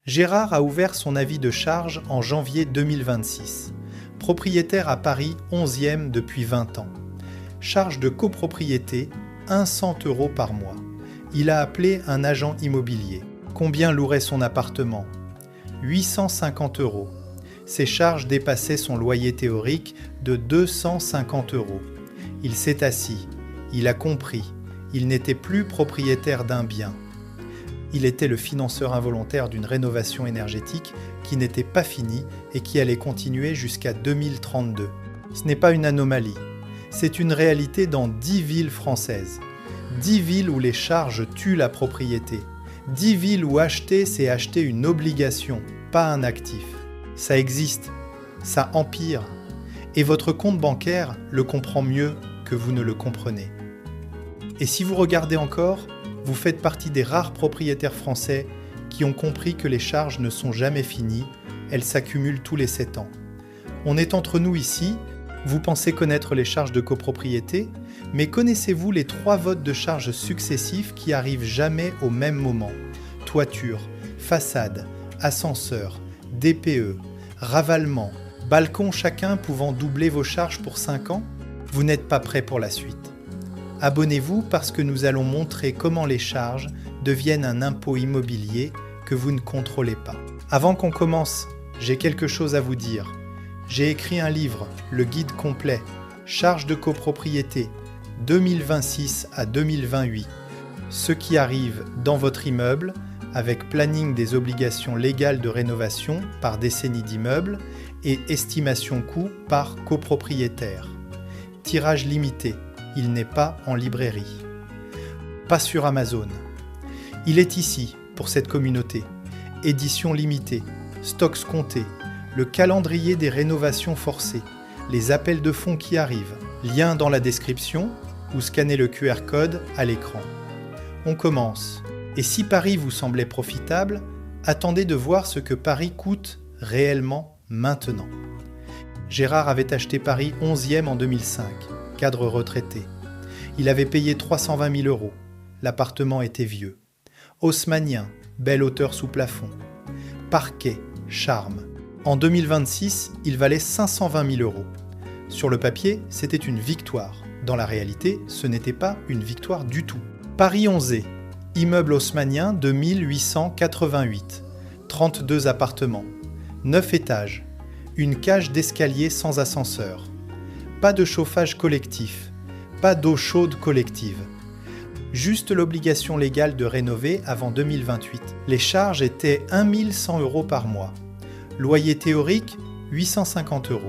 Gérard a ouvert son avis de charge en janvier 2026. Propriétaire à Paris 11e depuis 20 ans. Charge de copropriété, 100 € par mois. Il a appelé un agent immobilier. Combien louerait son appartement ? 850 €. Ses charges dépassaient son loyer théorique de 250 €. Il s'est assis. Il a compris. Il n'était plus propriétaire d'un bien. Il était le financeur involontaire d'une rénovation énergétique qui n'était pas finie et qui allait continuer jusqu'à 2032. Ce n'est pas une anomalie. C'est une réalité dans 10 villes françaises. 10 villes où les charges tuent la propriété. 10 villes où acheter, c'est acheter une obligation, pas un actif. Ça existe, ça empire. Et votre compte bancaire le comprend mieux que vous ne le comprenez. Et si vous regardez encore, vous faites partie des rares propriétaires français qui ont compris que les charges ne sont jamais finies, elles s'accumulent tous les 7 ans. On est entre nous ici, vous pensez connaître les charges de copropriété, mais connaissez-vous les 3 votes de charges successifs qui arrivent jamais au même moment ? Toiture, façade, ascenseur, DPE, ravalement, balcon chacun pouvant doubler vos charges pour 5 ans ? Vous n'êtes pas prêt pour la suite. Abonnez-vous parce que nous allons montrer comment les charges deviennent un impôt immobilier que vous ne contrôlez pas. Avant qu'on commence, j'ai quelque chose à vous dire. J'ai écrit un livre, le guide complet, charges de copropriété, 2026 à 2028. Ce qui arrive dans votre immeuble, avec planning des obligations légales de rénovation par décennie d'immeubles et estimation coût par copropriétaire. Tirage limité. Il n'est pas en librairie. Pas sur Amazon. Il est ici, pour cette communauté. Édition limitée, stocks comptés, le calendrier des rénovations forcées, les appels de fonds qui arrivent, lien dans la description ou scannez le QR code à l'écran. On commence. Et si Paris vous semblait profitable, attendez de voir ce que Paris coûte réellement maintenant. Gérard avait acheté Paris 11e en 2005. Cadre retraité. Il avait payé 320 000 €. L'appartement était vieux. Haussmannien, belle hauteur sous plafond. Parquet, charme. En 2026, il valait 520 000 €. Sur le papier, c'était une victoire. Dans la réalité, ce n'était pas une victoire du tout. Paris 11e, immeuble haussmannien de 1888. 32 appartements. 9 étages. Une cage d'escalier sans ascenseur. Pas de chauffage collectif, pas d'eau chaude collective. Juste l'obligation légale de rénover avant 2028. Les charges étaient 1 100 € par mois. Loyer théorique, 850 €.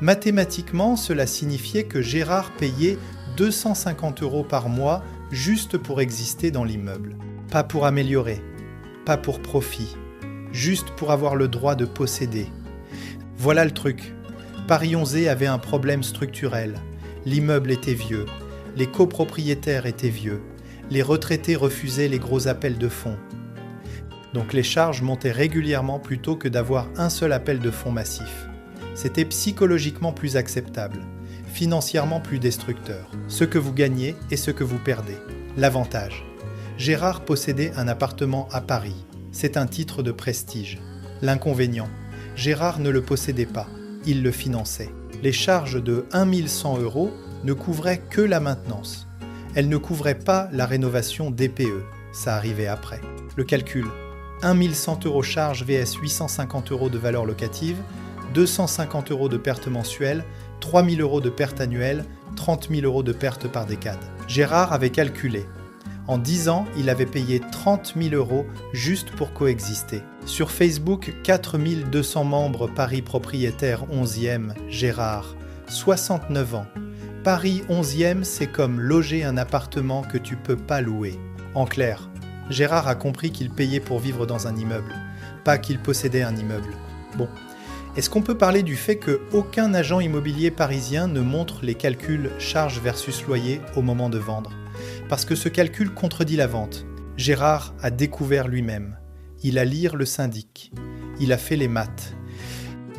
Mathématiquement, cela signifiait que Gérard payait 250 € par mois juste pour exister dans l'immeuble. Pas pour améliorer, pas pour profit, juste pour avoir le droit de posséder. Voilà le truc. Paris 11e avait un problème structurel. L'immeuble était vieux, les copropriétaires étaient vieux, les retraités refusaient les gros appels de fonds. Donc les charges montaient régulièrement plutôt que d'avoir un seul appel de fonds massif. C'était psychologiquement plus acceptable, financièrement plus destructeur. Ce que vous gagnez et ce que vous perdez. L'avantage. Gérard possédait un appartement à Paris. C'est un titre de prestige. L'inconvénient. Gérard ne le possédait pas. Il le finançait. Les charges de 1 100 € ne couvraient que la maintenance. Elles ne couvraient pas la rénovation DPE. Ça arrivait après. Le calcul. 1 100 € charges vs 850 € de valeur locative, 250 € de perte mensuelle, 3 000 € de perte annuelle, 30 000 € de perte par décade. Gérard avait calculé. En 10 ans, il avait payé 30 000 € juste pour coexister. Sur Facebook, 4 200 membres Paris propriétaire 11e, Gérard, 69 ans. Paris 11e, c'est comme loger un appartement que tu peux pas louer. En clair, Gérard a compris qu'il payait pour vivre dans un immeuble, pas qu'il possédait un immeuble. Bon, est-ce qu'on peut parler du fait qu'aucun agent immobilier parisien ne montre les calculs charges versus loyer au moment de vendre ? Parce que ce calcul contredit la vente. Gérard a découvert lui-même. Il a lire le syndic. Il a fait les maths.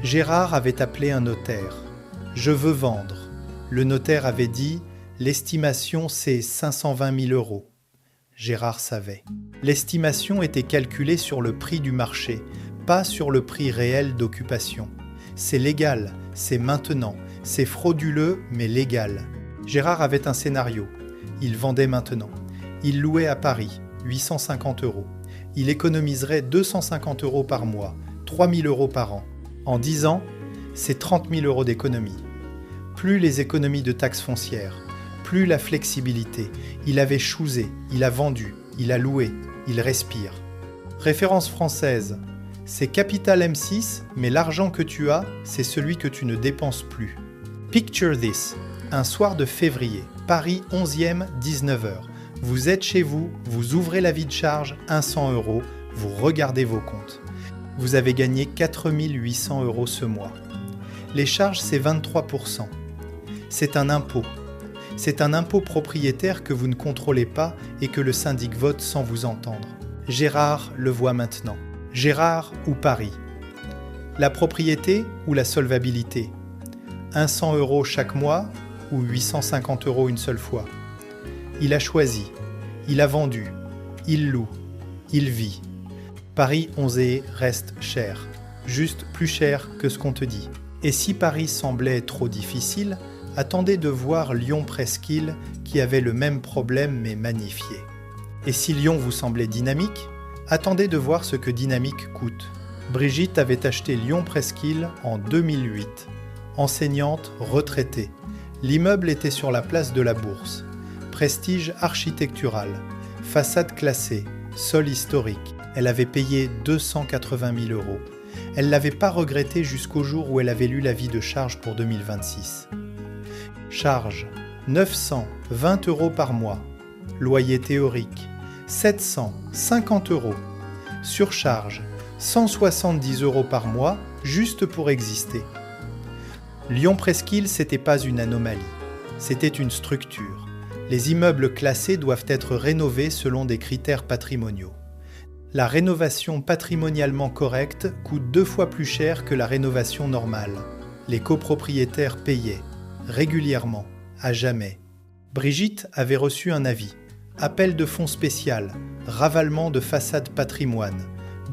Gérard avait appelé un notaire. « Je veux vendre ». Le notaire avait dit « L'estimation, c'est 520 000 €. Gérard savait. L'estimation était calculée sur le prix du marché, pas sur le prix réel d'occupation. C'est légal, c'est maintenant, c'est frauduleux mais légal. Gérard avait un scénario. Il vendait maintenant. Il louait à Paris, 850 €. Il économiserait 250 € par mois, 3 000 € par an. En 10 ans, c'est 30 000 € d'économie. Plus les économies de taxes foncières, plus la flexibilité. Il avait choosé, il a vendu, il a loué, il respire. Référence française, c'est Capital M6, mais l'argent que tu as, c'est celui que tu ne dépenses plus. Picture this, un soir de février, Paris 11e, 19h. Vous êtes chez vous, vous ouvrez la vide charge, 100 €, vous regardez vos comptes. Vous avez gagné 4 800 € ce mois. Les charges, c'est 23%. C'est un impôt. C'est un impôt propriétaire que vous ne contrôlez pas et que le syndic vote sans vous entendre. Gérard le voit maintenant. Gérard ou Paris? La propriété ou la solvabilité? 100 € chaque mois ou 850 € une seule fois? Il a choisi, il a vendu, il loue, il vit. Paris 11e reste cher, juste plus cher que ce qu'on te dit. Et si Paris semblait trop difficile, attendez de voir Lyon-Presqu'île qui avait le même problème mais magnifié. Et si Lyon vous semblait dynamique, attendez de voir ce que dynamique coûte. Brigitte avait acheté Lyon-Presqu'île en 2008. Enseignante, retraitée. L'immeuble était sur la place de la Bourse. Prestige architectural. Façade classée. Sol historique. Elle avait payé 280 000 €. Elle l'avait pas regretté jusqu'au jour où elle avait lu l'avis de charge pour 2026. Charge 920 € par mois. Loyer théorique 750 €. Surcharge 170 € par mois juste pour exister. Lyon-Presqu'île, c'était pas une anomalie, c'était une structure. Les immeubles classés doivent être rénovés selon des critères patrimoniaux. La rénovation patrimonialement correcte coûte 2 fois plus cher que la rénovation normale. Les copropriétaires payaient, régulièrement, à jamais. Brigitte avait reçu un avis. Appel de fonds spécial, ravalement de façade patrimoine,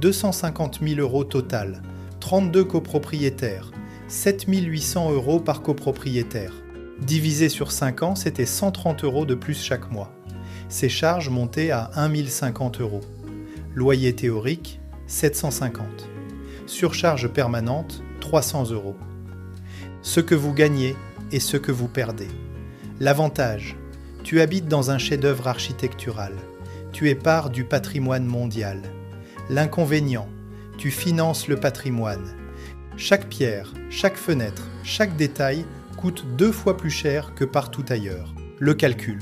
250 000 € total, 32 copropriétaires, 7 800 € par copropriétaire. Divisé sur 5 ans, c'était 130 € de plus chaque mois. Ses charges montaient à 1 050 €. Loyer théorique, 750. Surcharge permanente, 300 €. Ce que vous gagnez et ce que vous perdez. L'avantage, tu habites dans un chef-d'œuvre architectural. Tu es part du patrimoine mondial. L'inconvénient, tu finances le patrimoine. Chaque pierre, chaque fenêtre, chaque détail coûte 2 fois plus cher que partout ailleurs. Le calcul.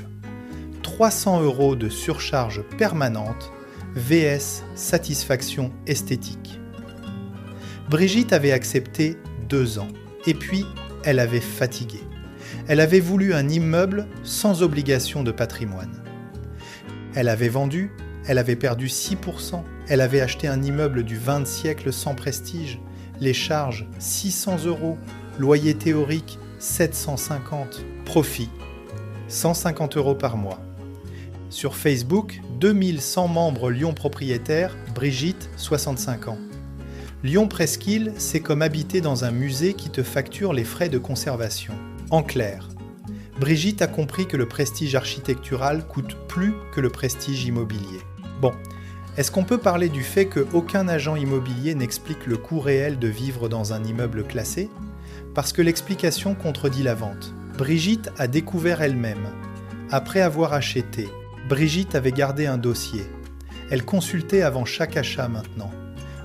300 € de surcharge permanente vs satisfaction esthétique. Brigitte avait accepté 2 ans. Et puis, elle avait fatigué. Elle avait voulu un immeuble sans obligation de patrimoine. Elle avait vendu, elle avait perdu 6%. Elle avait acheté un immeuble du XXe siècle sans prestige. Les charges, 600 €. Loyer théorique, 750. Profit, 150 € par mois. Sur Facebook, 2100 membres Lyon propriétaires, Brigitte, 65 ans. Lyon-Presqu'île, c'est comme habiter dans un musée qui te facture les frais de conservation. En clair, Brigitte a compris que le prestige architectural coûte plus que le prestige immobilier. Bon, est-ce qu'on peut parler du fait qu'aucun agent immobilier n'explique le coût réel de vivre dans un immeuble classé? Parce que l'explication contredit la vente. Brigitte a découvert elle-même. Après avoir acheté, Brigitte avait gardé un dossier. Elle consultait avant chaque achat maintenant.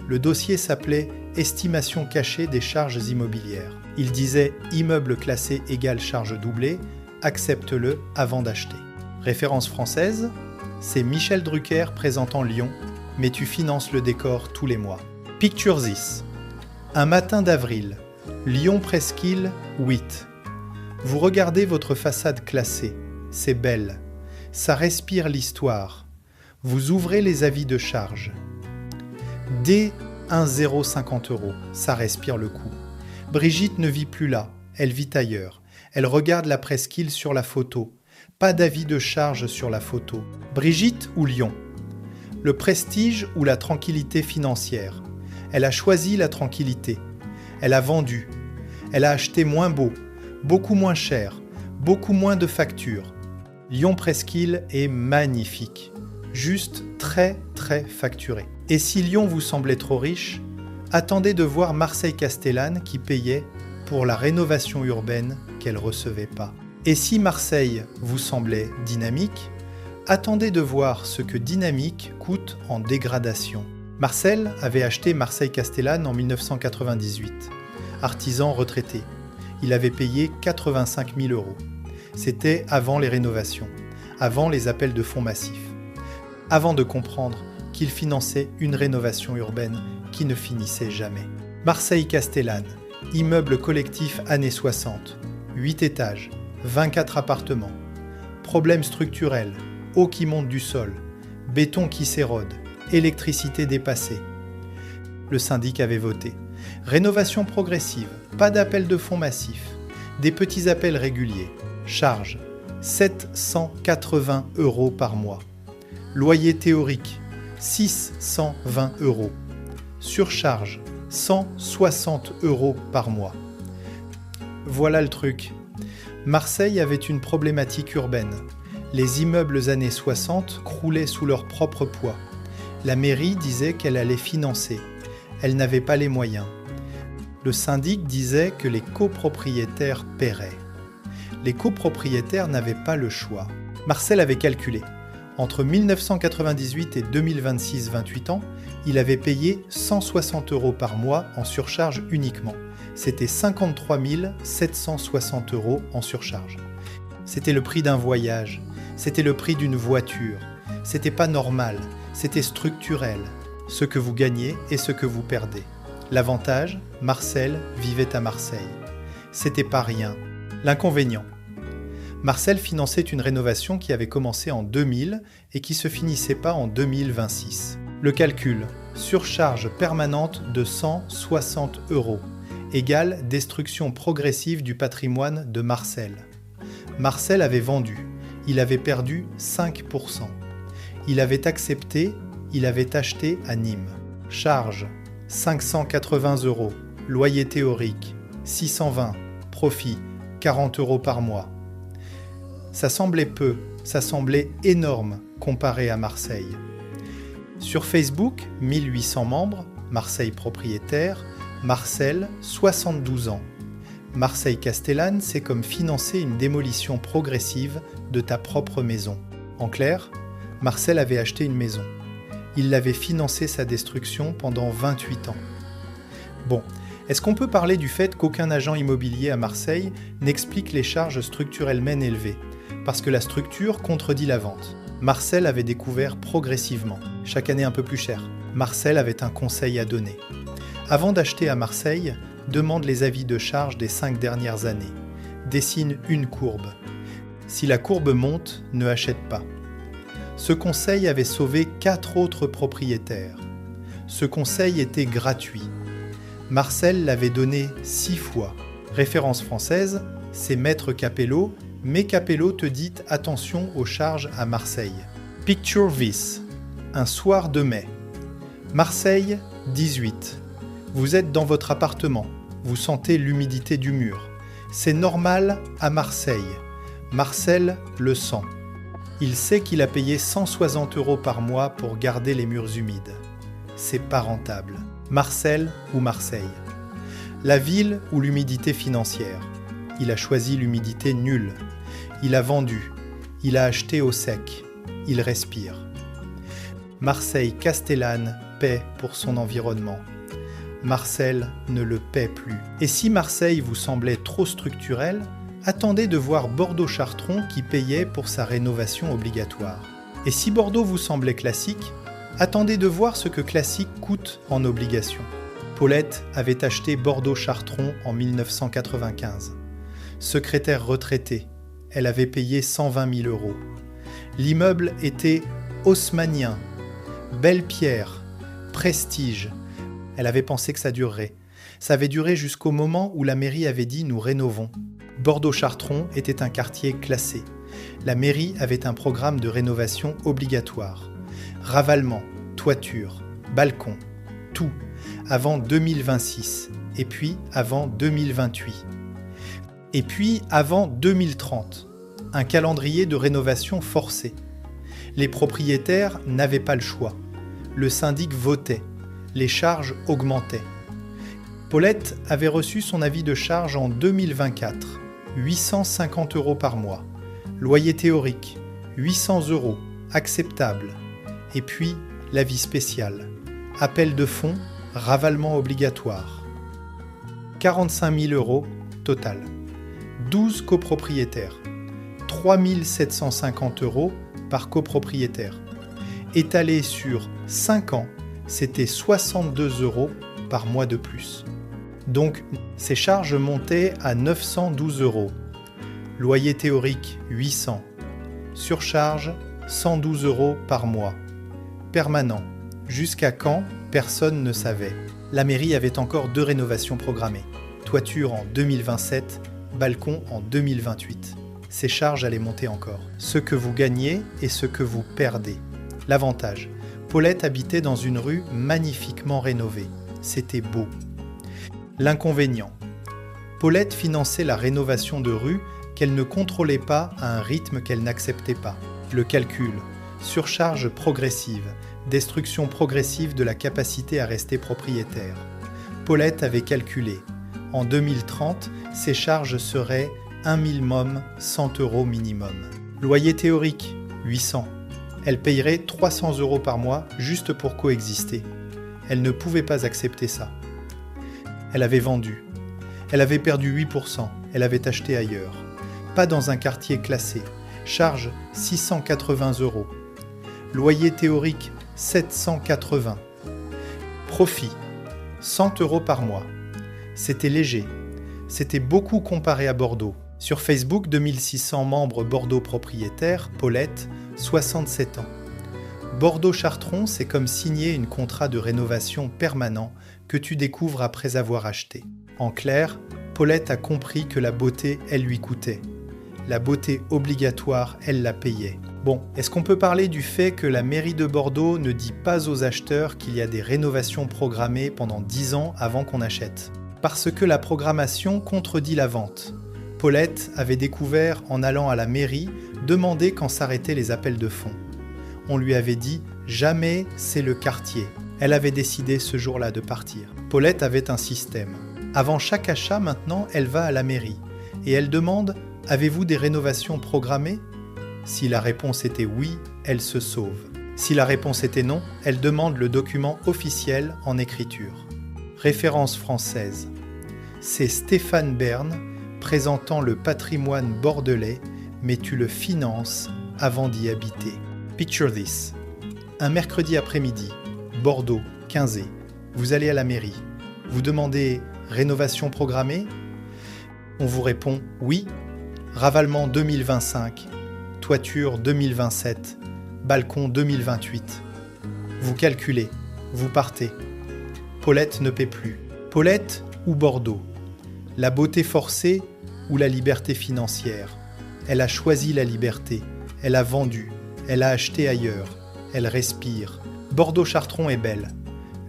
Le dossier s'appelait « Estimation cachée des charges immobilières ». Il disait « Immeuble classé égale charge doublée, accepte-le avant d'acheter ». Référence française, c'est Michel Drucker présentant Lyon, mais tu finances le décor tous les mois. Picture this. Un matin d'avril, Lyon-Presqu'île, 8. Vous regardez votre façade classée, c'est belle. Ça respire l'histoire. Vous ouvrez les avis de charge. Dès 1,050 €, ça respire le coup. Brigitte ne vit plus là, elle vit ailleurs. Elle regarde la Presqu'île sur la photo. Pas d'avis de charge sur la photo. Brigitte ou Lyon? Le prestige ou la tranquillité financière? Elle a choisi la tranquillité. Elle a vendu. Elle a acheté moins beau, beaucoup moins cher, beaucoup moins de factures. Lyon-Presqu'île est magnifique, juste très facturé. Et si Lyon vous semblait trop riche, attendez de voir Marseille-Castellane qui payait pour la rénovation urbaine qu'elle ne recevait pas. Et si Marseille vous semblait dynamique, attendez de voir ce que dynamique coûte en dégradation. Marcel avait acheté Marseille-Castellane en 1998. Artisan retraité. Il avait payé 85 000 €. C'était avant les rénovations, avant les appels de fonds massifs, avant de comprendre qu'il finançait une rénovation urbaine qui ne finissait jamais. Marseille-Castellane, immeuble collectif années 60, 8 étages, 24 appartements, problèmes structurels, eau qui monte du sol, béton qui s'érode, électricité dépassée. Le syndic avait voté. Rénovation progressive, pas d'appel de fonds massifs, des petits appels réguliers. Charge 780 € par mois. Loyer théorique 620 €. Surcharge 160 € par mois. Voilà le truc. Marseille avait une problématique urbaine. Les immeubles années 60 croulaient sous leur propre poids. La mairie disait qu'elle allait financer. Elle n'avait pas les moyens. Le syndic disait que les copropriétaires paieraient. Les copropriétaires n'avaient pas le choix. Marcel avait calculé. Entre 1998 et 2026, 28 ans, il avait payé 160 € par mois en surcharge uniquement. C'était 53 760 € en surcharge. C'était le prix d'un voyage. C'était le prix d'une voiture. C'était pas normal. C'était structurel. Ce que vous gagnez et ce que vous perdez. L'avantage, Marcel vivait à Marseille. C'était pas rien. L'inconvénient. Marcel finançait une rénovation qui avait commencé en 2000 et qui se finissait pas en 2026. Le calcul, surcharge permanente de 160 € égale destruction progressive du patrimoine de Marcel. Marcel avait vendu, il avait perdu 5%. Il avait accepté, il avait acheté à Nîmes. Charge 580 €, loyer théorique 620, profit 40 € par mois. Ça semblait peu, ça semblait énorme comparé à Marseille. Sur Facebook, 1800 membres, Marseille propriétaire, Marcel, 72 ans. Marseille-Castellane, c'est comme financer une démolition progressive de ta propre maison. En clair, Marcel avait acheté une maison. Il l'avait financé sa destruction pendant 28 ans. Bon, est-ce qu'on peut parler du fait qu'aucun agent immobilier à Marseille n'explique les charges structurellement élevées? Parce que la structure contredit la vente. Marcel avait découvert progressivement, chaque année un peu plus cher. Marcel avait un conseil à donner. Avant d'acheter à Marseille, demande les avis de charges des 5 dernières années. Dessine une courbe. Si la courbe monte, ne achète pas. Ce conseil avait sauvé 4 autres propriétaires. Ce conseil était gratuit. Marcel l'avait donné 6 fois. Référence française, c'est Maître Capello, mais Capello te dit attention aux charges à Marseille. Picture this. Un soir de mai. Marseille, 18. Vous êtes dans votre appartement. Vous sentez l'humidité du mur. C'est normal à Marseille. Marcel le sent. Il sait qu'il a payé 160 € par mois pour garder les murs humides. C'est pas rentable. Marcel ou Marseille. La ville ou l'humidité financière. Il a choisi l'humidité nulle. Il a vendu. Il a acheté au sec. Il respire. Marseille-Castellane paie pour son environnement. Marcel ne le paie plus. Et si Marseille vous semblait trop structurel, attendez de voir Bordeaux-Chartron qui payait pour sa rénovation obligatoire. Et si Bordeaux vous semblait classique, attendez de voir ce que classique coûte en obligation. Paulette avait acheté Bordeaux-Chartron en 1995. Secrétaire retraitée, elle avait payé 120 000 €. L'immeuble était haussmannien, belle pierre, prestige. Elle avait pensé que ça durerait. Ça avait duré jusqu'au moment où la mairie avait dit « nous rénovons ». Bordeaux-Chartron était un quartier classé. La mairie avait un programme de rénovation obligatoire. Ravalement, toiture, balcon, tout, avant 2026, et puis avant 2028. Et puis avant 2030, un calendrier de rénovation forcée. Les propriétaires n'avaient pas le choix. Le syndic votait. Les charges augmentaient. Paulette avait reçu son avis de charge en 2024, 850 € par mois. Loyer théorique, 800 €, acceptable. Et puis, l'avis spécial. Appel de fonds, ravalement obligatoire. 45 000 € total. 12 copropriétaires. 3 750 € par copropriétaire. Étalé sur 5 ans, c'était 62 € par mois de plus. Donc, ces charges montaient à 912 €. Loyer théorique, 800. Surcharge, 112 € par mois. Permanent. Jusqu'à quand, personne ne savait. La mairie avait encore 2 rénovations programmées. Toiture en 2027, balcon en 2028. Ces charges allaient monter encore. Ce que vous gagnez et ce que vous perdez. L'avantage, Paulette habitait dans une rue magnifiquement rénovée. C'était beau. L'inconvénient, Paulette finançait la rénovation de rue qu'elle ne contrôlait pas à un rythme qu'elle n'acceptait pas. Le calcul, surcharge progressive, destruction progressive de la capacité à rester propriétaire. Paulette avait calculé. En 2030, ses charges seraient un minimum 100 € minimum. Loyer théorique, 800. Elle payerait 300 € par mois juste pour coexister. Elle ne pouvait pas accepter ça. Elle avait vendu. Elle avait perdu 8%. Elle avait acheté ailleurs. Pas dans un quartier classé. Charge 680 €. Loyer théorique 780. Profit 100 € par mois. C'était léger. C'était beaucoup comparé à Bordeaux. Sur Facebook, 2600 membres Bordeaux propriétaires, Paulette, 67 ans. Bordeaux-Chartron, c'est comme signer une contrat de rénovation permanent que tu découvres après avoir acheté. En clair, Paulette a compris que la beauté, elle lui coûtait. La beauté obligatoire, elle la payait. Bon, est-ce qu'on peut parler du fait que la mairie de Bordeaux ne dit pas aux acheteurs qu'il y a des rénovations programmées pendant 10 ans avant qu'on achète ? Parce que la programmation contredit la vente. Paulette avait découvert en allant à la mairie demander quand s'arrêtaient les appels de fonds. On lui avait dit « jamais c'est le quartier ». Elle avait décidé ce jour-là de partir. Paulette avait un système. Avant chaque achat, maintenant, elle va à la mairie et elle demande « avez-vous des rénovations programmées ?» Si la réponse était oui, elle se sauve. Si la réponse était non, elle demande le document officiel en écriture. Référence française. C'est Stéphane Bern présentant le patrimoine bordelais, mais tu le finances avant d'y habiter. Picture this. Un mercredi après-midi, Bordeaux, 15e. Vous allez à la mairie. Vous demandez rénovation programmée ? On vous répond oui. Ravalement 2025. Toiture 2027. Balcon 2028. Vous calculez. Vous partez. Paulette ne paie plus. Paulette ou Bordeaux ? La beauté forcée ou la liberté financière ? Elle a choisi la liberté. Elle a vendu. Elle a acheté ailleurs. Elle respire. Bordeaux-Chartron est belle.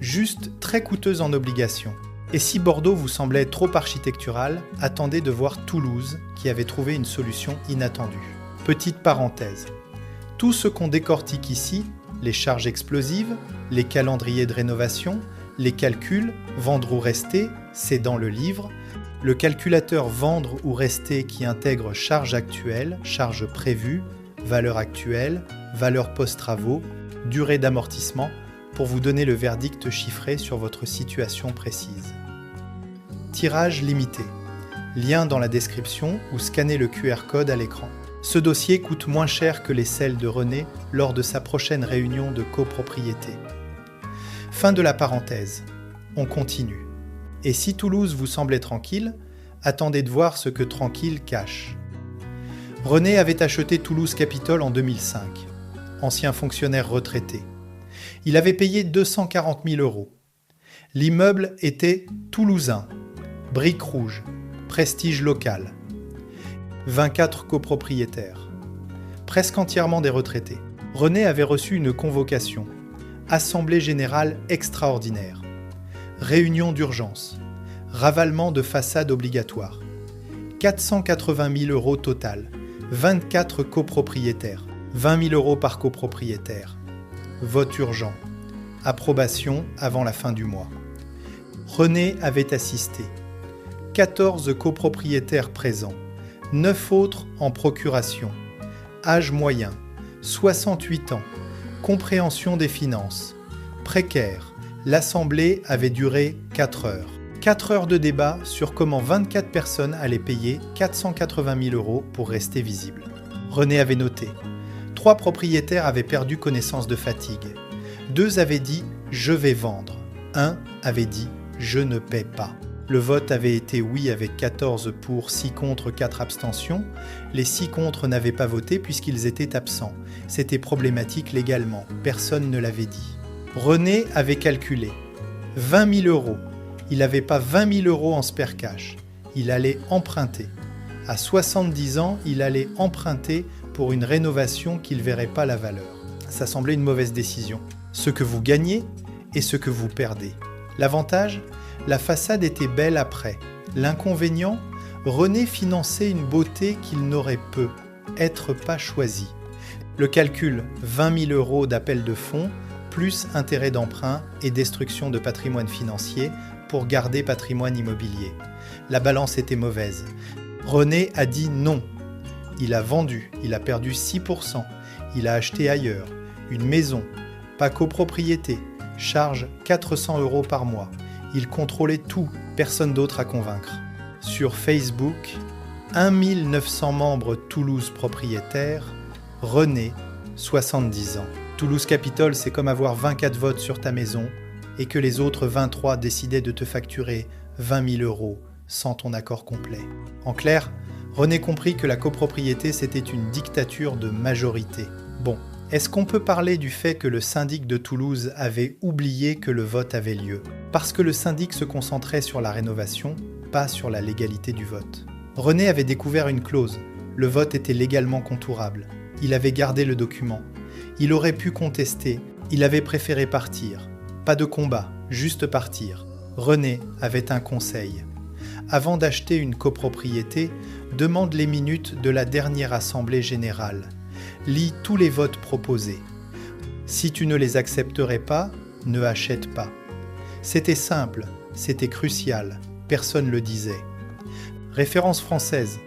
Juste très coûteuse en obligations. Et si Bordeaux vous semblait trop architectural, attendez de voir Toulouse qui avait trouvé une solution inattendue. Petite parenthèse. Tout ce qu'on décortique ici, les charges explosives, les calendriers de rénovation, les calculs, vendre ou rester, c'est dans le livre. Le calculateur vendre ou rester qui intègre charge actuelle, charge prévue, valeur actuelle, valeur post-travaux, durée d'amortissement, pour vous donner le verdict chiffré sur votre situation précise. Tirage limité. Lien dans la description ou scannez le QR code à l'écran. Ce dossier coûte moins cher que les celles de René lors de sa prochaine réunion de copropriété. Fin de la parenthèse. On continue. Et si Toulouse vous semblait tranquille, attendez de voir ce que tranquille cache. René avait acheté Toulouse Capitole en 2005. Ancien fonctionnaire retraité. Il avait payé 240 000 €. L'immeuble était toulousain, briques rouges, prestige local. 24 copropriétaires. Presque entièrement des retraités. René avait reçu une convocation. Assemblée générale extraordinaire. réunion d'urgence, ravalement de façade obligatoire, 480 000 € total, 24 copropriétaires, 20 000 € par copropriétaire, vote urgent, approbation avant la fin du mois. René avait assisté, 14 copropriétaires présents, 9 autres en procuration, âge moyen, 68 ans, compréhension des finances, précaire, l'assemblée avait duré 4 heures. 4 heures de débat sur comment 24 personnes allaient payer 480 000 € pour rester visibles. René avait noté. 3 propriétaires avaient perdu connaissance de fatigue. 2 avaient dit « je vais vendre ». 1 avait dit « je ne paie pas ». Le vote avait été oui avec 14 pour, 6 contre, 4 abstentions. Les 6 contre n'avaient pas voté puisqu'ils étaient absents. C'était problématique légalement, personne ne l'avait dit. René avait calculé 20 000 €. Il n'avait pas 20 000 € en spare cash. Il allait emprunter. À 70 ans, il allait emprunter pour une rénovation qui ne verrait pas la valeur. Ça semblait une mauvaise décision. Ce que vous gagnez et ce que vous perdez. L'avantage ? La façade était belle après. L'inconvénient ? René finançait une beauté qu'il n'aurait peu, être pas choisi. Le calcul, 20 000 € d'appel de fonds, plus intérêt d'emprunt et destruction de patrimoine financier pour garder patrimoine immobilier. La balance était mauvaise. René a dit non. Il a vendu, il a perdu 6%. Il a acheté ailleurs, une maison, pas copropriété, charge 400 € par mois. Il contrôlait tout, personne d'autre à convaincre. Sur Facebook, 1 900 membres Toulouse propriétaires, René, 70 ans. Toulouse Capitole, c'est comme avoir 24 votes sur ta maison et que les autres 23 décidaient de te facturer 20 000 € sans ton accord complet. En clair, René comprit que la copropriété, c'était une dictature de majorité. Bon, est-ce qu'on peut parler du fait que le syndic de Toulouse avait oublié que le vote avait lieu ? Parce que le syndic se concentrait sur la rénovation, pas sur la légalité du vote. René avait découvert une clause. Le vote était légalement contourable. Il avait gardé le document. Il aurait pu contester. Il avait préféré partir. Pas de combat, juste partir. René avait un conseil. Avant d'acheter une copropriété, demande les minutes de la dernière assemblée générale. Lis tous les votes proposés. Si tu ne les accepterais pas, ne achète pas. C'était simple, c'était crucial, personne ne le disait. Référence française.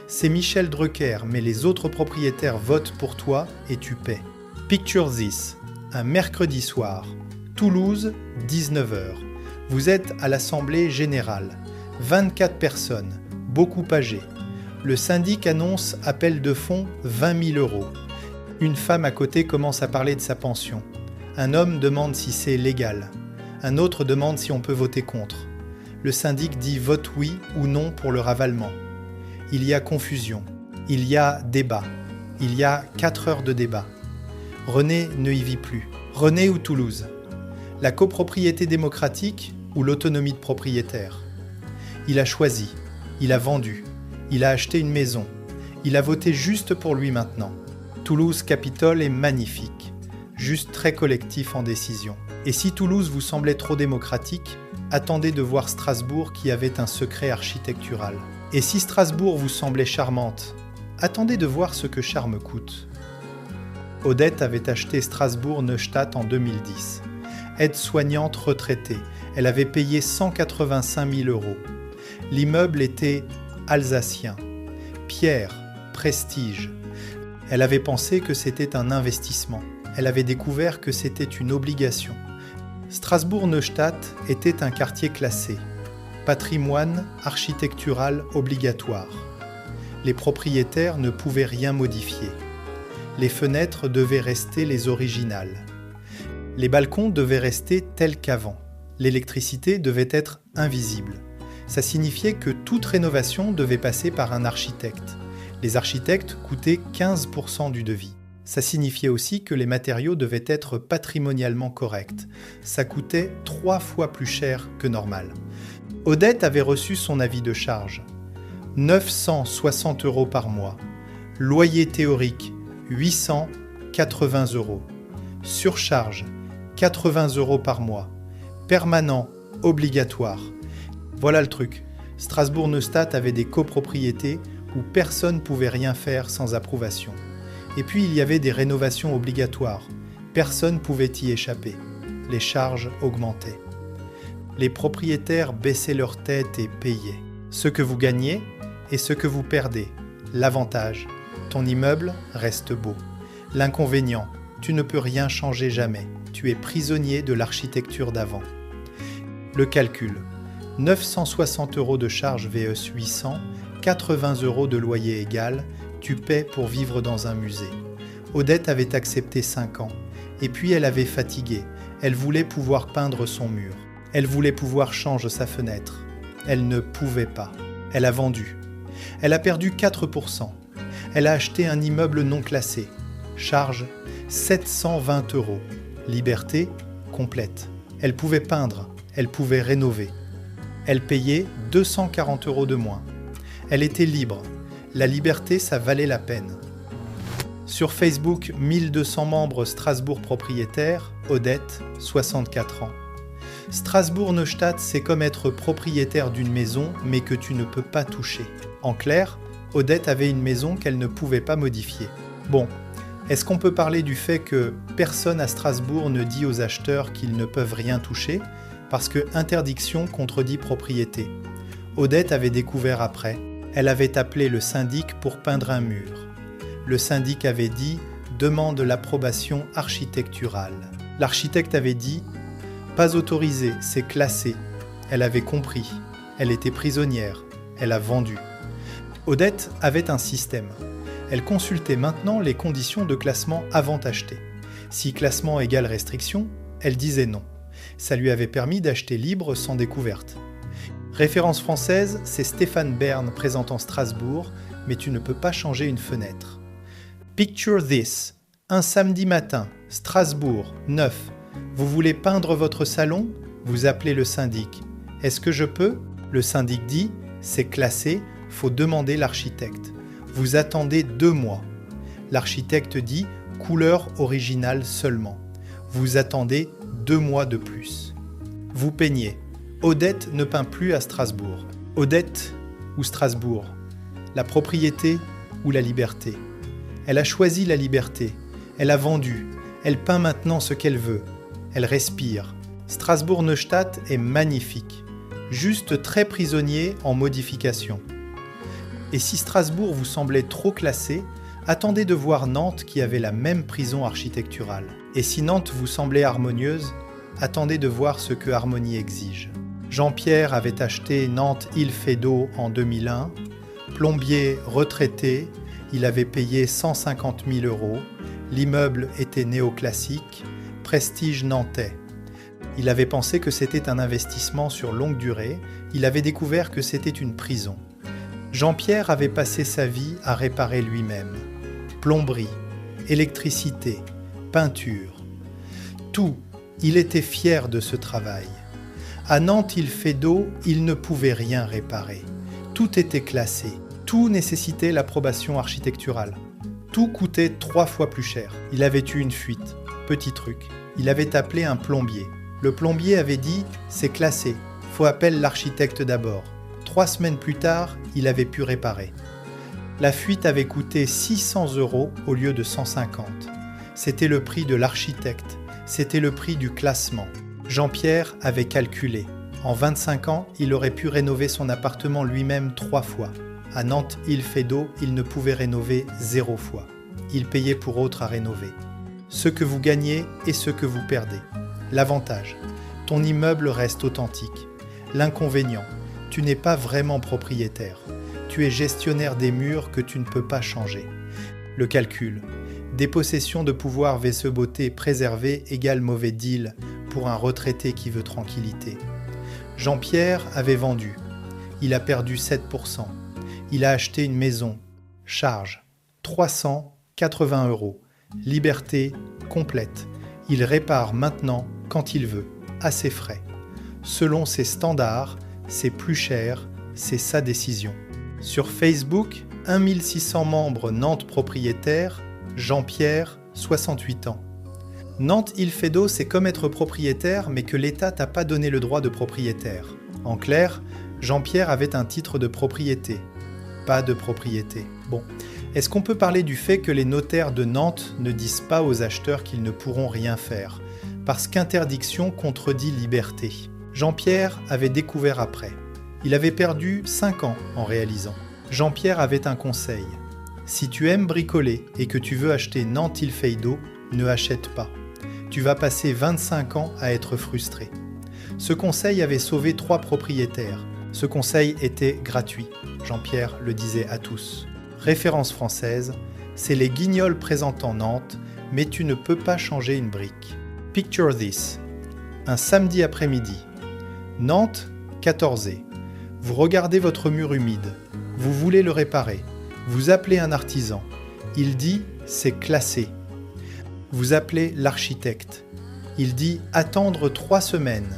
C'est Michel Drucker, mais les autres propriétaires votent pour toi et tu paies. Picture this, un mercredi soir. Toulouse, 19h. Vous êtes à l'Assemblée Générale. 24 personnes, beaucoup âgées. Le syndic annonce appel de fonds 20 000 €. Une femme à côté commence à parler de sa pension. Un homme demande si c'est légal. Un autre demande si on peut voter contre. Le syndic dit vote oui ou non pour le ravalement. Il y a confusion. Il y a débat. Il y a 4 heures de débat. René ne y vit plus. René ou Toulouse ? La copropriété démocratique ou l'autonomie de propriétaire ? Il a choisi, il a vendu, il a acheté une maison, il a voté juste pour lui maintenant. Toulouse Capitole est magnifique, juste très collectif en décision. Et si Toulouse vous semblait trop démocratique, attendez de voir Strasbourg qui avait un secret architectural. Et si Strasbourg vous semblait charmante, attendez de voir ce que charme coûte. Odette avait acheté Strasbourg-Neustadt en 2010. Aide-soignante retraitée, elle avait payé 185 000 €. L'immeuble était alsacien. Pierre, prestige. Elle avait pensé que c'était un investissement. Elle avait découvert que c'était une obligation. Strasbourg-Neustadt était un quartier classé. Patrimoine architectural obligatoire. Les propriétaires ne pouvaient rien modifier. Les fenêtres devaient rester les originales. Les balcons devaient rester tels qu'avant. L'électricité devait être invisible. Ça signifiait que toute rénovation devait passer par un architecte. Les architectes coûtaient 15% du devis. Ça signifiait aussi que les matériaux devaient être patrimonialement corrects. Ça coûtait 3 fois plus cher que normal. Odette avait reçu son avis de charge. 960 € par mois. Loyer théorique, 880 €. Surcharge, 80 € par mois. Permanent, obligatoire. Voilà le truc. Strasbourg-Neustadt avait des copropriétés où personne ne pouvait rien faire sans approbation. Et puis il y avait des rénovations obligatoires. Personne ne pouvait y échapper. Les charges augmentaient. Les propriétaires baissaient leur tête et payaient. Ce que vous gagnez et ce que vous perdez. L'avantage, ton immeuble reste beau. L'inconvénient, tu ne peux rien changer jamais. Tu es prisonnier de l'architecture d'avant. Le calcul. 960 € de charge VS 800, 80 € de loyer égal, tu paies pour vivre dans un musée. Odette avait accepté 5 ans, et puis elle avait fatigué. Elle voulait pouvoir peindre son mur. Elle voulait pouvoir changer sa fenêtre. Elle ne pouvait pas. Elle a vendu. Elle a perdu 4%. Elle a acheté un immeuble non classé. Charge 720 €. Liberté complète. Elle pouvait peindre. Elle pouvait rénover. Elle payait 240 € de moins. Elle était libre. La liberté, ça valait la peine. Sur Facebook, 1200 membres Strasbourg propriétaires, Odette, 64 ans. Strasbourg-Neustadt, c'est comme être propriétaire d'une maison, mais que tu ne peux pas toucher. En clair, Odette avait une maison qu'elle ne pouvait pas modifier. Bon, est-ce qu'on peut parler du fait que personne à Strasbourg ne dit aux acheteurs qu'ils ne peuvent rien toucher, parce que interdiction contredit propriété. Odette avait découvert après. Elle avait appelé le syndic pour peindre un mur. Le syndic avait dit « demande l'approbation architecturale ». L'architecte avait dit « pas autorisé, c'est classé ». Elle avait compris. Elle était prisonnière. Elle a vendu. Odette avait un système. Elle consultait maintenant les conditions de classement avant d'acheter. Si classement égale restriction, elle disait non. Ça lui avait permis d'acheter libre sans découverte. Référence française, c'est Stéphane Bern présentant Strasbourg, mais tu ne peux pas changer une fenêtre. Picture this. Un samedi matin, Strasbourg, 9. Vous voulez peindre votre salon? Vous appelez le syndic. Est-ce que je peux? Le syndic dit, c'est classé, faut demander l'architecte. Vous attendez 2 mois. L'architecte dit, couleur originale seulement. Vous attendez 2 mois de plus. Vous peignez. Odette ne peint plus à Strasbourg. Odette ou Strasbourg? La propriété ou la liberté? Elle a choisi la liberté. Elle a vendu. Elle peint maintenant ce qu'elle veut. Elle respire. Strasbourg-Neustadt est magnifique. Juste très prisonnier en modification. Et si Strasbourg vous semblait trop classé, attendez de voir Nantes qui avait la même prison architecturale. Et si Nantes vous semblait harmonieuse, attendez de voir ce que Harmonie exige. Jean-Pierre avait acheté Nantes-Île-Feydeau en 2001. Plombier retraité, il avait payé 150 000 €. L'immeuble était néoclassique, prestige nantais. Il avait pensé que c'était un investissement sur longue durée. Il avait découvert que c'était une prison. Jean-Pierre avait passé sa vie à réparer lui-même. Plomberie, électricité, peinture. Tout, il était fier de ce travail. À Nantes-Île-Feydeau, il ne pouvait rien réparer. Tout était classé. Tout nécessitait l'approbation architecturale. Tout coûtait 3 fois plus cher. Il avait eu une fuite. Petit truc. Il avait appelé un plombier. Le plombier avait dit « c'est classé, faut appeler l'architecte d'abord ». 3 semaines plus tard, il avait pu réparer. La fuite avait coûté 600 € au lieu de 150. C'était le prix de l'architecte. C'était le prix du classement. Jean-Pierre avait calculé. En 25 ans, il aurait pu rénover son appartement lui-même 3 fois. À Nantes-Île-Feydeau, il ne pouvait rénover 0 fois. Il payait pour autre à rénover. Ce que vous gagnez et ce que vous perdez. L'avantage, ton immeuble reste authentique. L'inconvénient, tu n'es pas vraiment propriétaire. Tu es gestionnaire des murs que tu ne peux pas changer. Le calcul, dépossession de pouvoir vs beauté préservée égale mauvais deal pour un retraité qui veut tranquillité. Jean-Pierre avait vendu. Il a perdu 7%. Il a acheté une maison. Charge 380 €. Liberté complète. Il répare maintenant quand il veut, à ses frais. Selon ses standards, c'est plus cher, c'est sa décision. Sur Facebook, 1600 membres Nantes propriétaires, Jean-Pierre, 68 ans. Nantes-Ilfedo, c'est comme être propriétaire, mais que l'État t'a pas donné le droit de propriétaire. En clair, Jean-Pierre avait un titre de propriété. Pas de propriété. Bon, est-ce qu'on peut parler du fait que les notaires de Nantes ne disent pas aux acheteurs qu'ils ne pourront rien faire, parce qu'interdiction contredit liberté? Jean-Pierre avait découvert après. Il avait perdu 5 ans en réalisant. Jean-Pierre avait un conseil. Si tu aimes bricoler et que tu veux acheter Nantes-Ilfedo, ne achète pas. Tu vas passer 25 ans à être frustré. Ce conseil avait sauvé 3 propriétaires. Ce conseil était gratuit. Jean-Pierre le disait à tous. Référence française, c'est les guignols présentant Nantes, mais tu ne peux pas changer une brique. Picture this. Un samedi après-midi. Nantes, 14e. Vous regardez votre mur humide. Vous voulez le réparer. Vous appelez un artisan. Il dit « c'est classé ». Vous appelez l'architecte. Il dit « attendre 3 semaines ».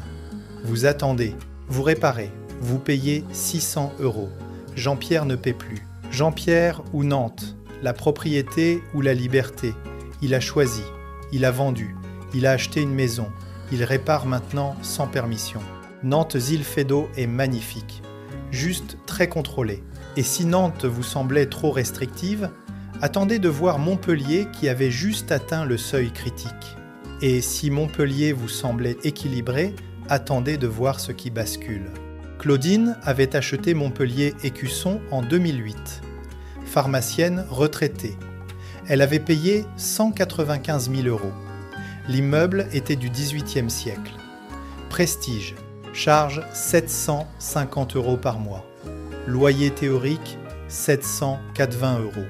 Vous attendez. Vous réparez. Vous payez 600 €. Jean-Pierre ne paie plus. Jean-Pierre ou Nantes, la propriété ou la liberté. Il a choisi. Il a vendu. Il a acheté une maison. Il répare maintenant sans permission. Nantes-Ilfedo est magnifique. Juste très contrôlé. Et si Nantes vous semblait trop restrictive, attendez de voir Montpellier qui avait juste atteint le seuil critique. Et si Montpellier vous semblait équilibré, attendez de voir ce qui bascule. Claudine avait acheté Montpellier-Écusson en 2008. Pharmacienne retraitée. Elle avait payé 195 000 €. L'immeuble était du XVIIIe siècle. Prestige. Charge 750 € par mois. Loyer théorique 780 €.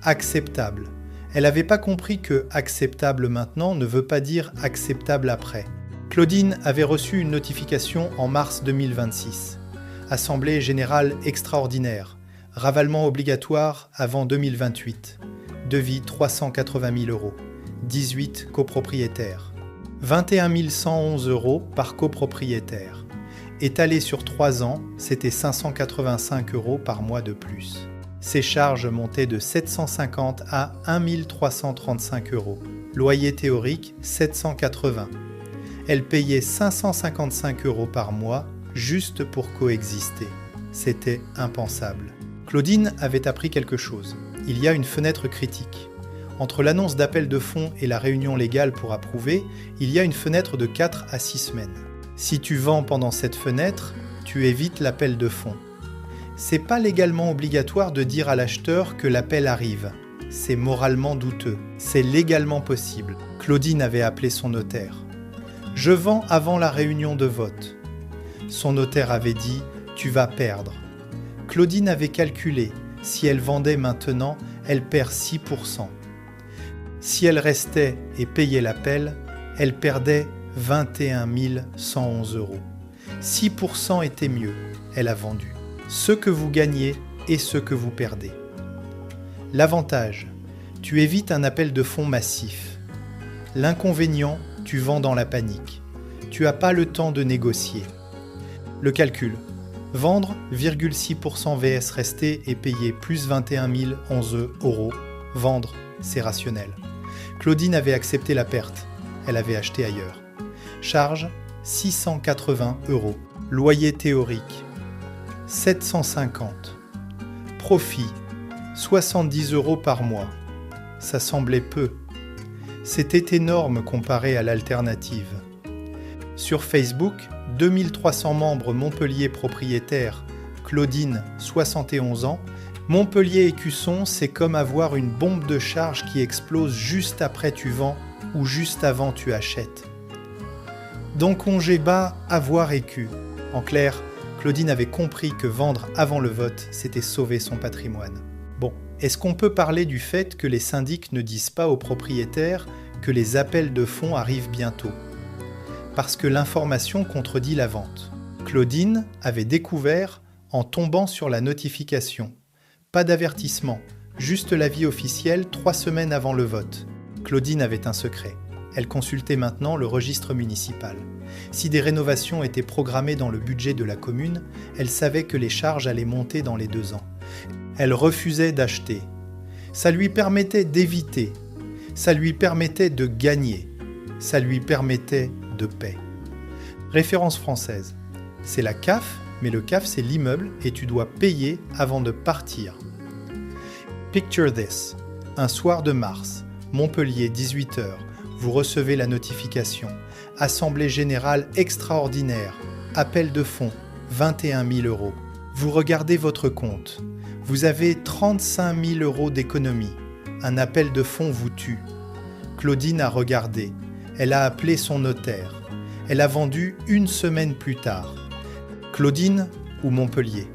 Acceptable. Elle n'avait pas compris que acceptable maintenant ne veut pas dire acceptable après. Claudine avait reçu une notification en mars 2026. Assemblée générale extraordinaire. Ravalement obligatoire avant 2028. Devis 380 000 €. 18 copropriétaires. 21 111 € par copropriétaire. Étalé sur 3 ans, c'était 585 € par mois de plus. Ses charges montaient de 750 à 1 335 €. Loyer théorique, 780. Elle payait 555 € par mois juste pour coexister. C'était impensable. Claudine avait appris quelque chose. Il y a une fenêtre critique. Entre l'annonce d'appel de fonds et la réunion légale pour approuver, il y a une fenêtre de 4 à 6 semaines. Si tu vends pendant cette fenêtre, tu évites l'appel de fonds. C'est pas légalement obligatoire de dire à l'acheteur que l'appel arrive. C'est moralement douteux. C'est légalement possible. Claudine avait appelé son notaire. Je vends avant la réunion de vote. Son notaire avait dit « tu vas perdre ». Claudine avait calculé, si elle vendait maintenant, elle perd 6%. Si elle restait et payait l'appel, elle perdait 21 111 €. 6% était mieux, elle a vendu. Ce que vous gagnez et ce que vous perdez. L'avantage, tu évites un appel de fonds massif. L'inconvénient, tu vends dans la panique. Tu n'as pas le temps de négocier. Le calcul. Vendre, 6% VS rester et payer plus 21 011 €. Vendre, c'est rationnel. Claudine avait accepté la perte. Elle avait acheté ailleurs. Charge, 680 €. Loyer théorique, 750. Profit, 70 € par mois. Ça semblait peu. C'était énorme comparé à l'alternative. Sur Facebook, 2300 membres Montpellier propriétaires, Claudine, 71 ans. Montpellier-Écusson, c'est comme avoir une bombe de charge qui explose juste après tu vends ou juste avant tu achètes. Dans congé bas, avoir écu. En clair, Claudine avait compris que vendre avant le vote, c'était sauver son patrimoine. Bon, est-ce qu'on peut parler du fait que les syndics ne disent pas aux propriétaires que les appels de fonds arrivent bientôt? Parce que l'information contredit la vente. Claudine avait découvert en tombant sur la notification. Pas d'avertissement, juste l'avis officiel 3 semaines avant le vote. Claudine avait un secret. Elle consultait maintenant le registre municipal. Si des rénovations étaient programmées dans le budget de la commune, elle savait que les charges allaient monter dans les 2 ans. Elle refusait d'acheter. Ça lui permettait d'éviter. Ça lui permettait de gagner. Ça lui permettait de paix. Référence française. C'est la CAF, mais le CAF c'est l'immeuble et tu dois payer avant de partir. Picture this. Un soir de mars, Montpellier, 18h, vous recevez la notification. Assemblée générale extraordinaire. Appel de fonds, 21 000 €. Vous regardez votre compte. Vous avez 35 000 € d'économie. Un appel de fonds vous tue. Claudine a regardé. Elle a appelé son notaire. Elle a vendu une semaine plus tard. Claudine ou Montpellier?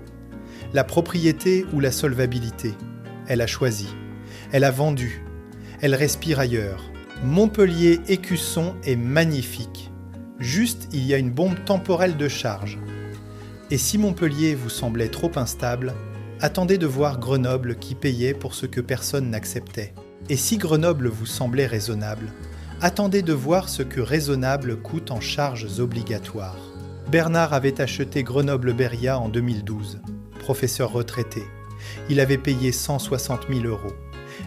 La propriété ou la solvabilité? Elle a choisi. Elle a vendu. Elle respire ailleurs. Montpellier-Écusson est magnifique. Juste, il y a une bombe temporelle de charge. Et si Montpellier vous semblait trop instable, attendez de voir Grenoble qui payait pour ce que personne n'acceptait. Et si Grenoble vous semblait raisonnable, attendez de voir ce que raisonnable coûte en charges obligatoires. Bernard avait acheté Grenoble-Beria en 2012, professeur retraité. Il avait payé 160 000 €.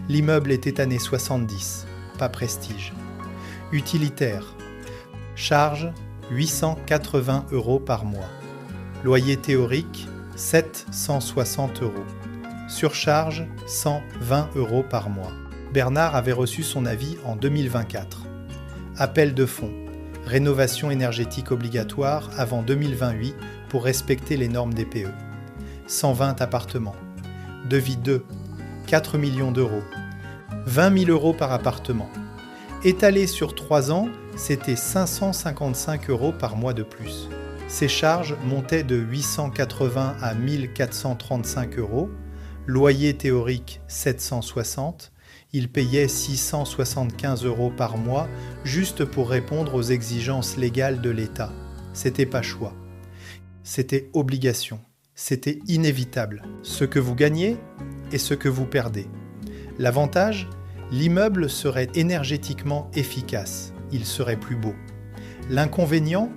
L'immeuble était années 70, pas prestige. Utilitaire. Charge 880 € par mois. Loyer théorique 760 €. Surcharge 120 € par mois. Bernard avait reçu son avis en 2024. Appel de fonds. Rénovation énergétique obligatoire avant 2028 pour respecter les normes DPE. 120 appartements. Devis 2. 4 millions d'euros. 20 000 € par appartement. Étalé sur 3 ans, c'était 555 € par mois de plus. Ses charges montaient de 880 à 1435 €. Loyer théorique 760. Il payait 675 € par mois juste pour répondre aux exigences légales de l'État. C'était pas choix. C'était obligation. C'était inévitable. Ce que vous gagnez et ce que vous perdez. L'avantage, l'immeuble serait énergétiquement efficace. Il serait plus beau. L'inconvénient,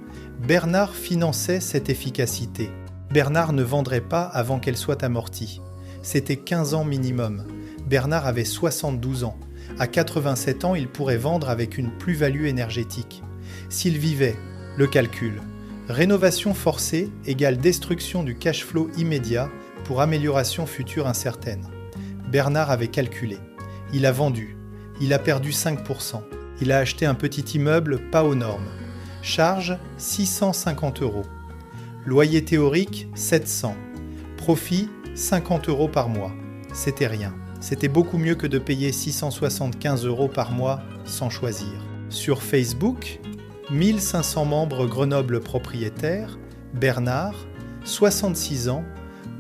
Bernard finançait cette efficacité. Bernard ne vendrait pas avant qu'elle soit amortie. C'était 15 ans minimum. Bernard avait 72 ans. À 87 ans, il pourrait vendre avec une plus-value énergétique. S'il vivait, le calcul. Rénovation forcée égale destruction du cash flow immédiat pour amélioration future incertaine. Bernard avait calculé. Il a vendu. Il a perdu 5%. Il a acheté un petit immeuble pas aux normes. Charge 650 €. Loyer théorique 700. Profit 50 € par mois. C'était rien. C'était beaucoup mieux que de payer 675 € par mois sans choisir. Sur Facebook, 1500 membres Grenoble propriétaires, Bernard, 66 ans,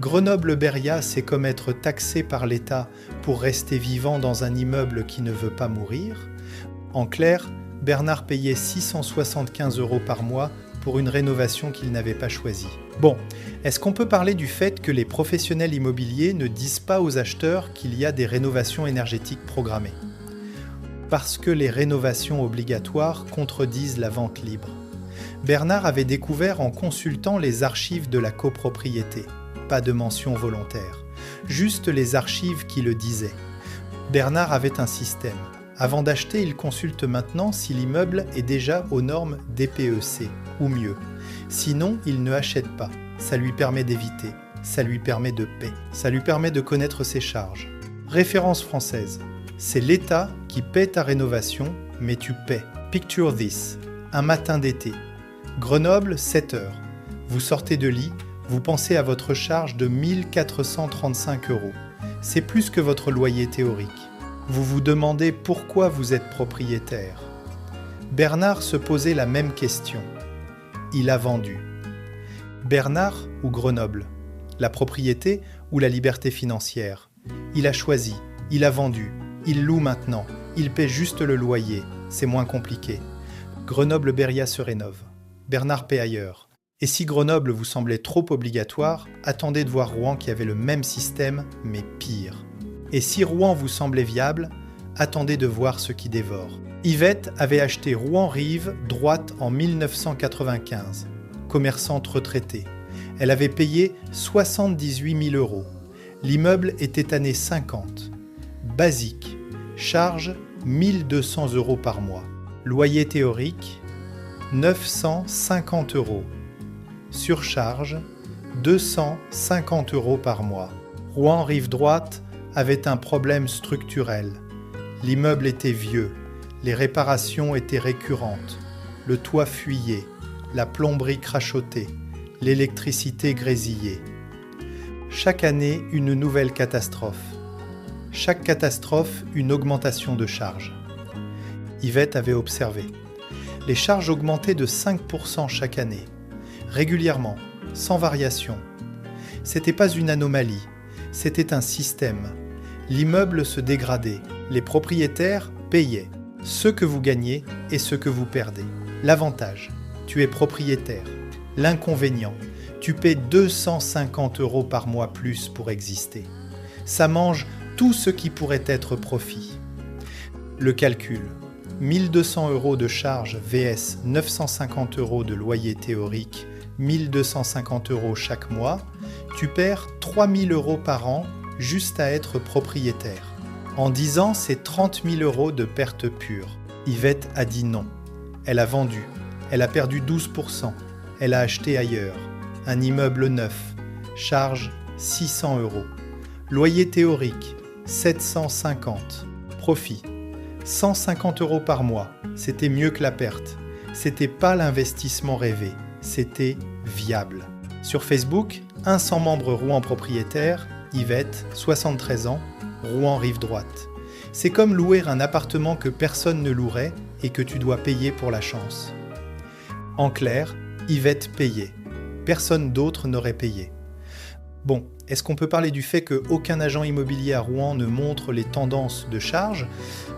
Grenoble-Beria, c'est comme être taxé par l'État pour rester vivant dans un immeuble qui ne veut pas mourir. En clair, Bernard payait 675 € par mois pour une rénovation qu'il n'avait pas choisie. Bon, est-ce qu'on peut parler du fait que les professionnels immobiliers ne disent pas aux acheteurs qu'il y a des rénovations énergétiques programmées? Parce que les rénovations obligatoires contredisent la vente libre. Bernard avait découvert en consultant les archives de la copropriété. Pas de mention volontaire, juste les archives qui le disaient. Bernard avait un système. Avant d'acheter, il consulte maintenant si l'immeuble est déjà aux normes DPEC, ou mieux. Sinon, il ne achète pas. Ça lui permet d'éviter. Ça lui permet de paix. Ça lui permet de connaître ses charges. Référence française. C'est l'État qui paie ta rénovation, mais tu paies. Picture this. Un matin d'été. Grenoble, 7 h. Vous sortez de lit, vous pensez à votre charge de 1435 €. C'est plus que votre loyer théorique. Vous vous demandez pourquoi vous êtes propriétaire. Bernard se posait la même question. Il a vendu. Bernard ou Grenoble? La propriété ou la liberté financière? Il a choisi, il a vendu, il loue maintenant, il paie juste le loyer, c'est moins compliqué. Grenoble-Beria se rénove. Bernard paie ailleurs. Et si Grenoble vous semblait trop obligatoire, attendez de voir Rouen qui avait le même système, mais pire. Et si Rouen vous semblait viable, attendez de voir ce qui dévore. Yvette avait acheté Rouen-Rive, droite en 1995. Commerçante retraitée. Elle avait payé 78 000 €. L'immeuble était année 50. Basique. Charge 1200 € par mois. Loyer théorique, 950 €. Surcharge, 250 € par mois. Rouen rive droite avait un problème structurel. L'immeuble était vieux, les réparations étaient récurrentes, le toit fuyait, la plomberie crachotait, l'électricité grésillait. Chaque année, une nouvelle catastrophe. Chaque catastrophe, une augmentation de charges. Yvette avait observé. Les charges augmentaient de 5% chaque année, régulièrement, sans variation. C'était pas une anomalie, c'était un système. L'immeuble se dégradait, les propriétaires payaient. Ce que vous gagnez et ce que vous perdez. L'avantage, tu es propriétaire. L'inconvénient, tu paies 250 € par mois plus pour exister. Ça mange tout ce qui pourrait être profit. Le calcul, 1200 € de charge vs 950 € de loyer théorique, 1250 € chaque mois, tu perds 3000 € par an juste à être propriétaire. En 10 ans, c'est 30 000 € de perte pure. Yvette a dit non. Elle a vendu. Elle a perdu 12%. Elle a acheté ailleurs. Un immeuble neuf. Charge 600 €. Loyer théorique, 750. Profit, 150 € par mois. C'était mieux que la perte. C'était pas l'investissement rêvé. C'était viable. Sur Facebook, 100 membres Rouen propriétaires, Yvette, 73 ans, Rouen rive droite. C'est comme louer un appartement que personne ne louerait et que tu dois payer pour la chance. En clair, Yvette payait. Personne d'autre n'aurait payé. Bon, est-ce qu'on peut parler du fait qu'aucun agent immobilier à Rouen ne montre les tendances de charges ?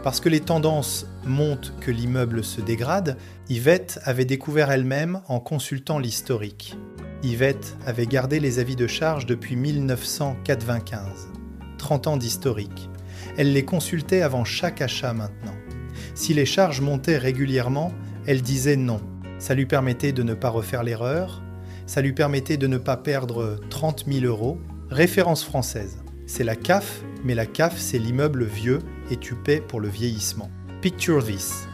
Parce que les tendances montrent que l'immeuble se dégrade, Yvette avait découvert elle-même en consultant l'historique. Yvette avait gardé les avis de charges depuis 1995. 30 ans d'historique. Elle les consultait avant chaque achat maintenant. Si les charges montaient régulièrement, elle disait non. Ça lui permettait de ne pas refaire l'erreur, ça lui permettait de ne pas perdre 30 000 €. Référence française. C'est la CAF, mais la CAF c'est l'immeuble vieux et tu paies pour le vieillissement. Picture this.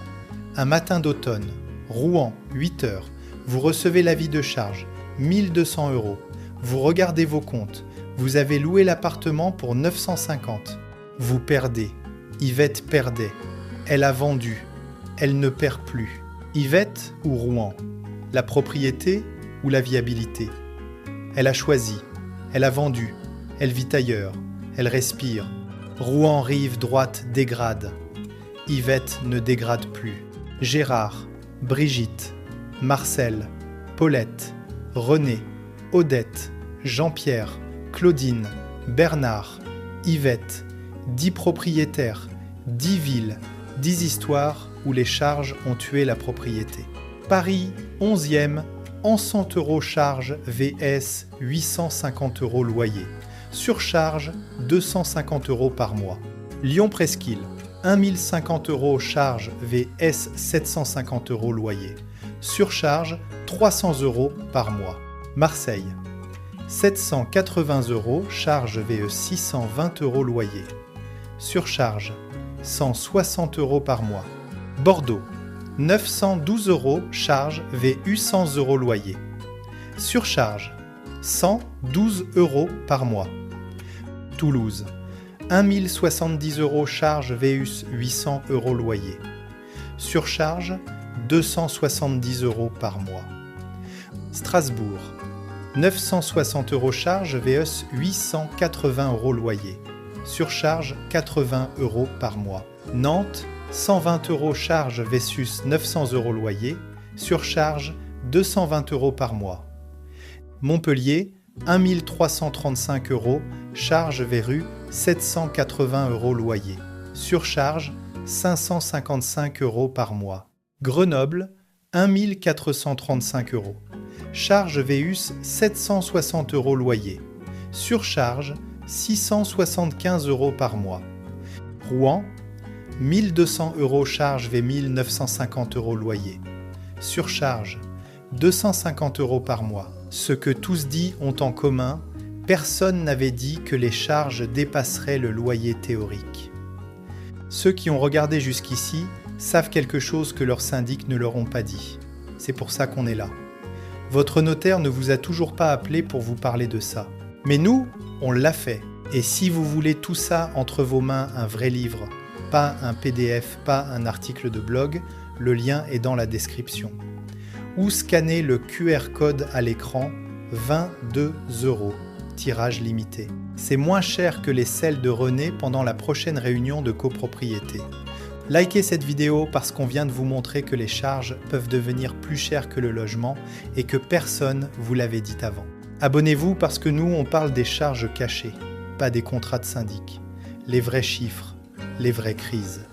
Un matin d'automne, Rouen, 8 h, vous recevez l'avis de charge, 1200 €. Vous regardez vos comptes. Vous avez loué l'appartement pour 950. Vous perdez. Yvette perdait. Elle a vendu. Elle ne perd plus. Yvette ou Rouen? La propriété ou la viabilité? Elle a choisi. Elle a vendu. Elle vit ailleurs. Elle respire. Rouen rive droite dégrade. Yvette ne dégrade plus. Gérard, Brigitte, Marcel, Paulette, René, Odette, Jean-Pierre, Claudine, Bernard, Yvette, 10 propriétaires, 10 villes, 10 histoires où les charges ont tué la propriété. Paris, 11e, en 100 € charge vs 850 € loyer. Surcharge, 250 € par mois. Lyon Presqu'île, 1050 € charge vs 750 € loyer. Surcharge, 300 € par mois. Marseille, 780 € charge vs 620 € loyer. Surcharge, 160 € par mois. Bordeaux, 912 € charge vs 100 € loyer. Surcharge, 112 € par mois. Toulouse, 1070 € charge vs 800 € loyer. Surcharge, 270 € par mois. Strasbourg, 960 € charge vs 880 € loyer. Surcharge, 80 € par mois. Nantes, 120 € charge versus 900 € loyer. Surcharge, 220 € par mois. Montpellier, 1335 € charge versus 780 € loyer. Surcharge, 555 € par mois. Grenoble, 1435 €. Charge VUS 760 € loyer. Surcharge 675 € par mois. Rouen, 1200 € charge V 1950 € loyer. Surcharge 250 € par mois. Ce que tous dits ont en commun, personne n'avait dit que les charges dépasseraient le loyer théorique. Ceux qui ont regardé jusqu'ici savent quelque chose que leurs syndics ne leur ont pas dit. C'est pour ça qu'on est là. Votre notaire ne vous a toujours pas appelé pour vous parler de ça. Mais nous, on l'a fait. Et si vous voulez tout ça entre vos mains, un vrai livre, pas un PDF, pas un article de blog, le lien est dans la description. Ou scannez le QR code à l'écran, 22 €, tirage limité. C'est moins cher que les selles de René pendant la prochaine réunion de copropriété. Likez cette vidéo parce qu'on vient de vous montrer que les charges peuvent devenir plus chères que le logement et que personne vous l'avait dit avant. Abonnez-vous parce que nous, on parle des charges cachées, pas des contrats de syndic. Les vrais chiffres, les vraies crises.